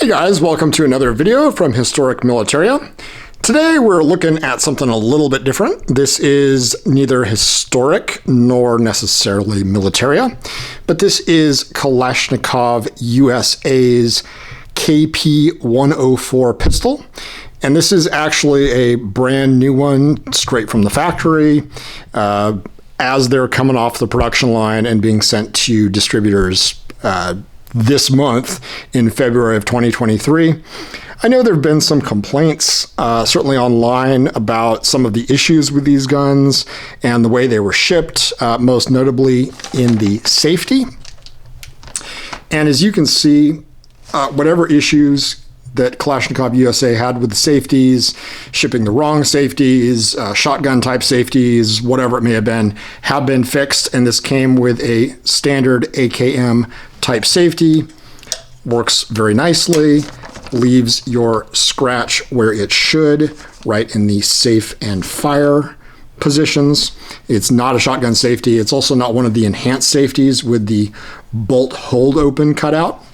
Hey guys, welcome to another video from Historic Militaria. Today we're looking at something a little bit different. This is neither historic nor necessarily militaria, but this is Kalashnikov USA's KP-104 pistol. And this is actually a brand new one straight from the factory as they're coming off the production line and being sent to distributors this month in February of 2023. I know there have been some complaints, certainly online, about some of the issues with these guns and the way they were shipped, most notably in the safety. And as you can see, whatever issues that Kalashnikov USA had with the safeties, shipping the wrong safeties, shotgun type safeties, whatever it may have been fixed. And this came with a standard AKM type safety. Works very nicely, leaves your scratch where it should, right in the safe and fire positions. It's not a shotgun safety. It's also not one of the enhanced safeties with the bolt hold open cutout.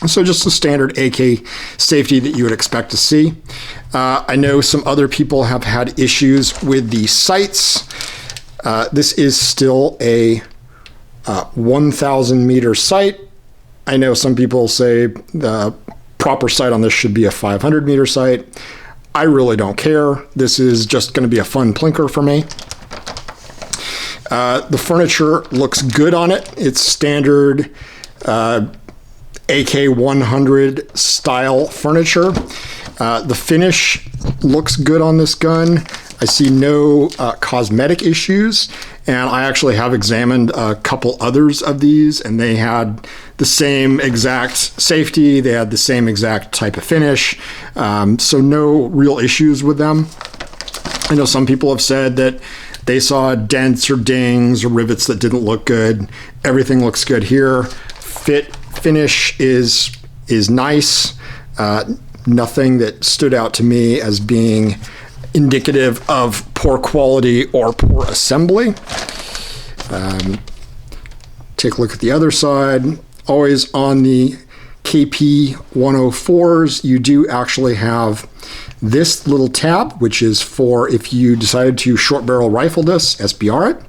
So just a standard AK safety that you would expect to see. I know some other people have had issues with the sights. This is still a 1,000 meter sight. I know some people say the proper sight on this should be a 500 meter sight. I really don't care. This is just going to be a fun plinker for me. The furniture looks good on it. It's standard AK-100 style furniture. The finish looks good on this gun. I see no cosmetic issues, and I actually have examined a couple others of these, and they had the same exact safety. They had the same exact type of finish, so no real issues with them. I know some people have said that they saw dents or dings or rivets that didn't look good. Everything looks good here. Finish is nice. Nothing that stood out to me as being indicative of poor quality or poor assembly. Take a look at the other side. Always on the KP-104s, you do actually have this little tab, which is for if you decided to short barrel rifle this, SBR it.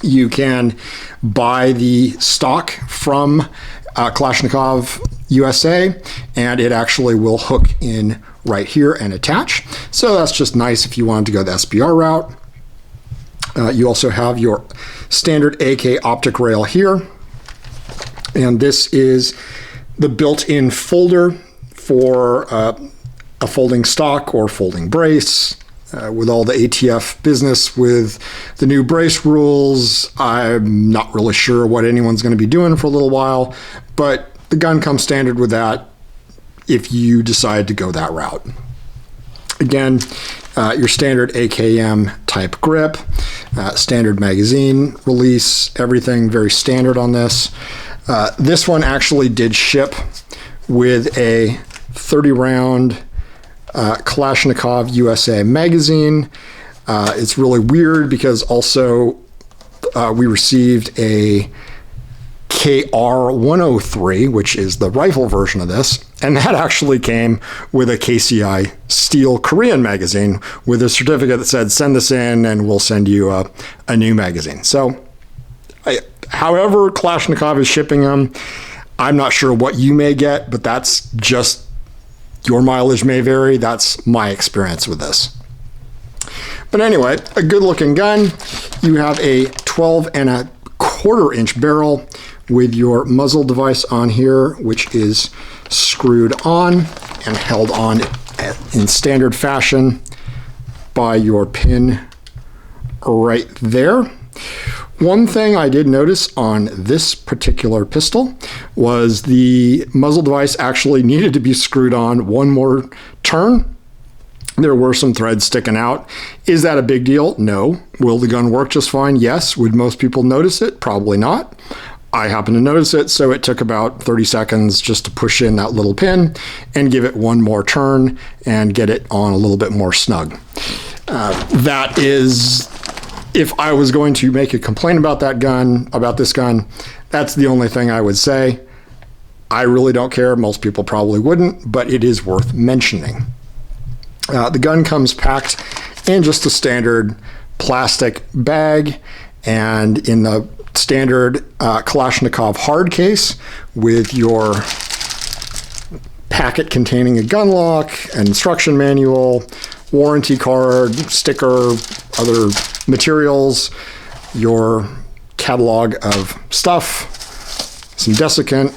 You can buy the stock from Kalashnikov USA, and it actually will hook in right here and attach. So that's just nice if you wanted to go the SBR route. You also have your standard AK optic rail here, and this is the built-in folder for a folding stock or folding brace. With all the ATF business with the new brace rules, I'm not really sure what anyone's going to be doing for a little while, but the gun comes standard with that if you decide to go that route. Again, your standard AKM type grip, standard magazine release, everything very standard on this. This one actually did ship with a 30 round Kalashnikov USA magazine. It's really weird because also we received a KR-103, which is the rifle version of this, and that actually came with a KCI steel Korean magazine with a certificate that said send this in and we'll send you a new magazine. So however Kalashnikov is shipping them, I'm not sure what you may get, but that's just your mileage may vary. That's my experience with this. But anyway, a good looking gun. You have a 12.25 inch barrel with your muzzle device on here, which is screwed on and held on in standard fashion by your pin right there. One thing I did notice on this particular pistol was the muzzle device actually needed to be screwed on one more turn. There were some threads sticking out. Is that a big deal? No. Will the gun work just fine? Yes. Would most people notice it? Probably not. I happened to notice it, so it took about 30 seconds just to push in that little pin and give it one more turn and get it on a little bit more snug. That is, if I was going to make a complaint about that gun, about this gun, that's the only thing I would say. I really don't care. Most people probably wouldn't, but it is worth mentioning. The gun comes packed in just a standard plastic bag and in the standard Kalashnikov hard case with your packet containing a gun lock, an instruction manual, warranty card, sticker, other materials, your catalog of stuff, some desiccant,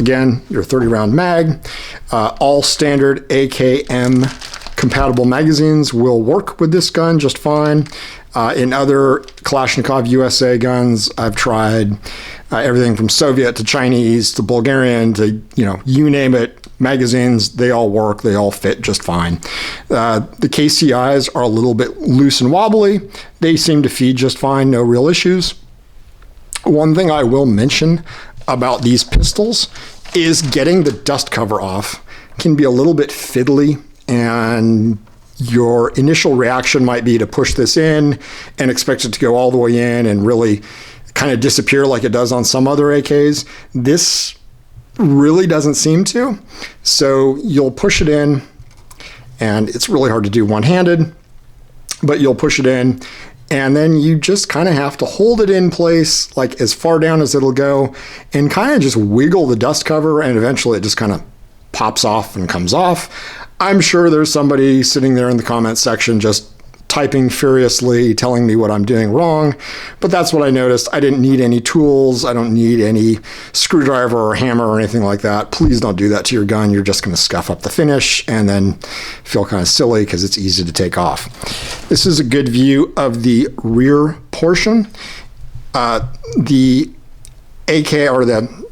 again, your 30-round mag. All standard AKM compatible magazines will work with this gun just fine. In other Kalashnikov USA guns, I've tried everything from Soviet to Chinese to Bulgarian to, you name it, magazines. They all work. They all fit just fine. The KCIs are a little bit loose and wobbly. They seem to feed just fine. No real issues. One thing I will mention about these pistols is getting the dust cover off can be a little bit fiddly, and your initial reaction might be to push this in and expect it to go all the way in and really kind of disappear like it does on some other AKs. This really doesn't seem to. So you'll push it in, and it's really hard to do one-handed, but you'll push it in, and then you just kind of have to hold it in place, like as far down as it'll go, and kind of just wiggle the dust cover, and eventually it just kind of pops off and comes off. I'm sure there's somebody sitting there in the comments section just typing furiously, telling me what I'm doing wrong, but that's what I noticed. I didn't need any tools. I don't need any screwdriver or hammer or anything like that. Please don't do that to your gun. You're just going to scuff up the finish and then feel kind of silly because it's easy to take off. This is a good view of the rear portion. The AK or the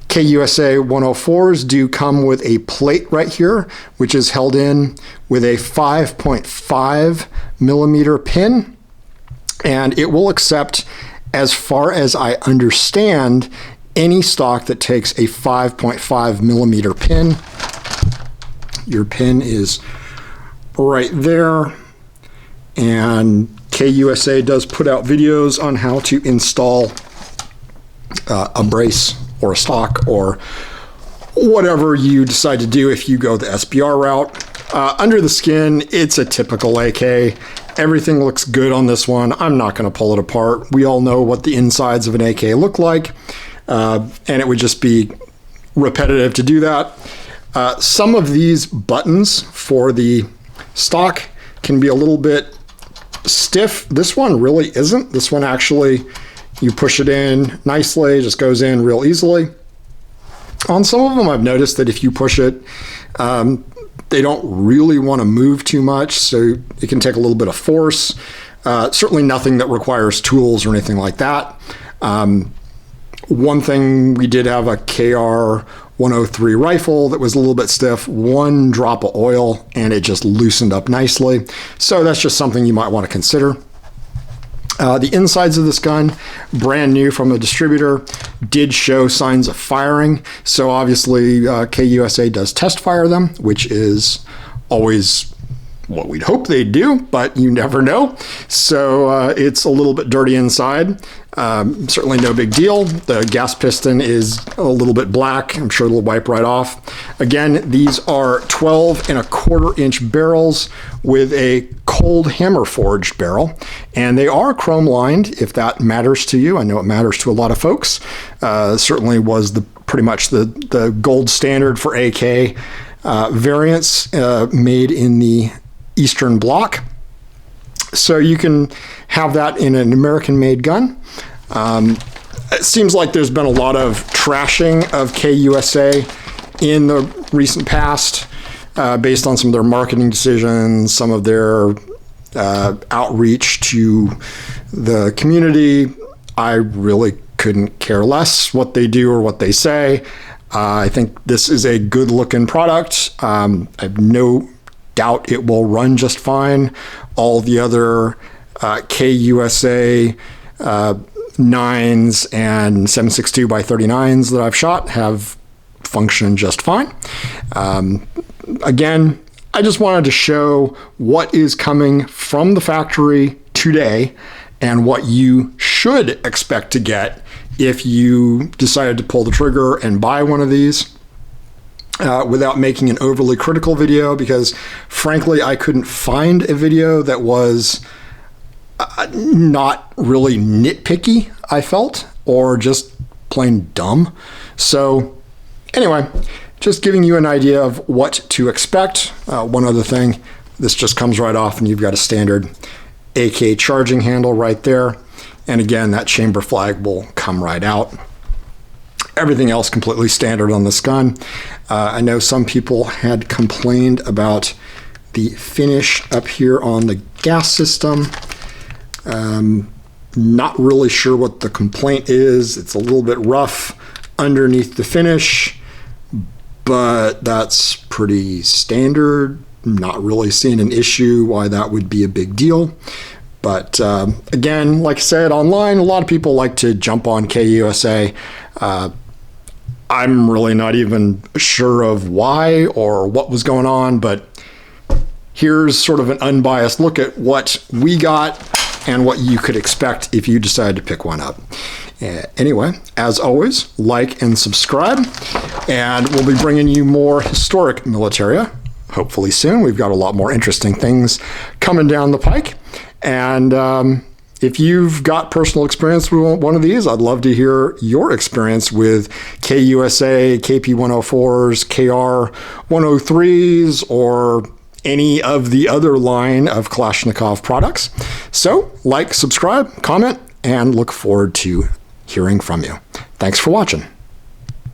KUSA 104s do come with a plate right here, which is held in with a 5.5 millimeter pin, and it will accept, as far as I understand, any stock that takes a 5.5 millimeter pin. Your pin is right there, and KUSA does put out videos on how to install a brace or a stock or whatever you decide to do if you go the SBR route. Under the skin, it's a typical AK. Everything looks good on this one. I'm not going to pull it apart. We all know what the insides of an AK look like, and it would just be repetitive to do that. Some of these buttons for the stock can be a little bit stiff. This one really isn't. This one actually, you push it in nicely, just goes in real easily. On some of them, I've noticed that if you push it, they don't really want to move too much, so it can take a little bit of force. Certainly nothing that requires tools or anything like that. One thing, we did have a KR-103 rifle that was a little bit stiff. One drop of oil, and it just loosened up nicely. So that's just something you might want to consider. The insides of this gun, brand new from a distributor, did show signs of firing. So obviously KUSA does test fire them, which is always what we'd hope they'd do, but you never know. So it's a little bit dirty inside. Certainly no big deal. The gas piston is a little bit black. I'm sure it'll wipe right off. Again, these are 12.25-inch barrels with a cold hammer forged barrel, and they are chrome lined, if that matters to you. I know it matters to a lot of folks. Certainly was pretty much the gold standard for AK variants made in the Eastern Bloc. So you can have that in an American-made gun. It seems like there's been a lot of trashing of KUSA in the recent past based on some of their marketing decisions, some of their outreach to the community. I really couldn't care less what they do or what they say. I think this is a good-looking product. I have no doubt it will run just fine. All the other KUSA 9s and 7.62 by 39s that I've shot have functioned just fine. Again, I just wanted to show what is coming from the factory today and what you should expect to get if you decided to pull the trigger and buy one of these without making an overly critical video, because frankly, I couldn't find a video that was not really nitpicky, I felt, or just plain dumb. So anyway, just giving you an idea of what to expect. One other thing, this just comes right off and you've got a standard AK charging handle right there. And again, that chamber flag will come right out. Everything else completely standard on this gun. I know some people had complained about the finish up here on the gas system. Not really sure what the complaint is. It's a little bit rough underneath the finish, but that's pretty standard. Not really seeing an issue why that would be a big deal. But again, like I said, online, a lot of people like to jump on KUSA. I'm really not even sure of why or what was going on, but here's sort of an unbiased look at what we got and what you could expect if you decided to pick one up. Anyway, as always, like and subscribe, and we'll be bringing you more historic militaria hopefully soon. We've got a lot more interesting things coming down the pike. And if you've got personal experience with one of these, I'd love to hear your experience with KUSA, KP-104s, KR-103s, or any of the other line of Kalashnikov products. So, like, subscribe, comment, and look forward to hearing from you. Thanks for watching.